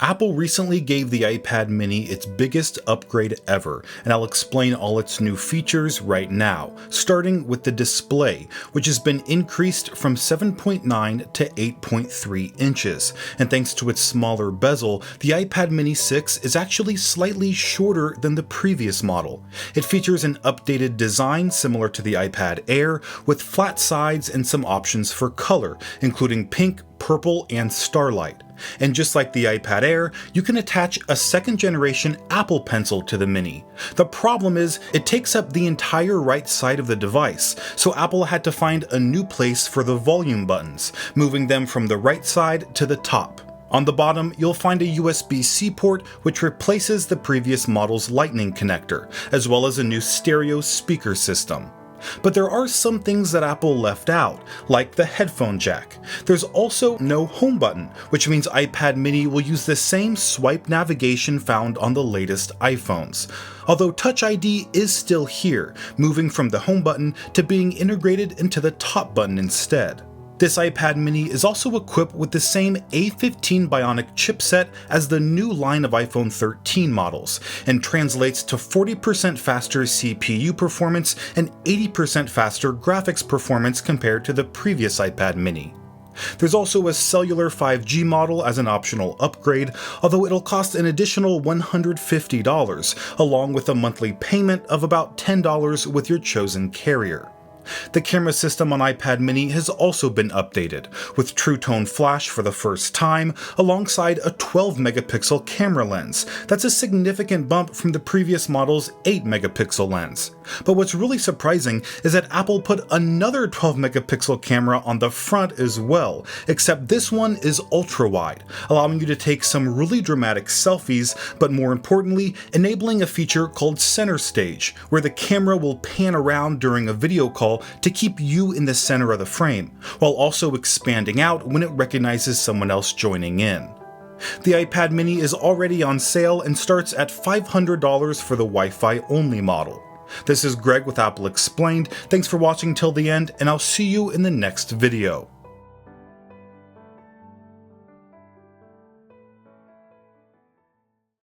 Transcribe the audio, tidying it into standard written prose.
Apple recently gave the iPad mini its biggest upgrade ever, and I'll explain all its new features right now, starting with the display, which has been increased from 7.9 to 8.3 inches, and thanks to its smaller bezel, the iPad mini 6 is actually slightly shorter than the previous model. It features an updated design similar to the iPad Air, with flat sides and some options for color, including pink, purple, and starlight. And just like the iPad Air, you can attach a second generation Apple Pencil to the Mini. The problem is, it takes up the entire right side of the device, so Apple had to find a new place for the volume buttons, moving them from the right side to the top. On the bottom, you'll find a USB-C port which replaces the previous model's Lightning connector, as well as a new stereo speaker system. But there are some things that Apple left out, like the headphone jack. There's also no home button, which means iPad mini will use the same swipe navigation found on the latest iPhones. Although Touch ID is still here, moving from the home button to being integrated into the top button instead. This iPad mini is also equipped with the same A15 Bionic chipset as the new line of iPhone 13 models, and translates to 40% faster CPU performance and 80% faster graphics performance compared to the previous iPad mini. There's also a cellular 5G model as an optional upgrade, although it'll cost an additional $150, along with a monthly payment of about $10 with your chosen carrier. The camera system on iPad mini has also been updated, with True Tone Flash for the first time, alongside a 12-megapixel camera lens. That's a significant bump from the previous model's 8-megapixel lens. But what's really surprising is that Apple put another 12-megapixel camera on the front as well, except this one is ultra-wide, allowing you to take some really dramatic selfies, but more importantly, enabling a feature called Center Stage, where the camera will pan around during a video call to keep you in the center of the frame, while also expanding out when it recognizes someone else joining in. The iPad mini is already on sale and starts at $500 for the Wi-Fi only model. This is Greg with Apple Explained. Thanks for watching till the end, and I'll see you in the next video.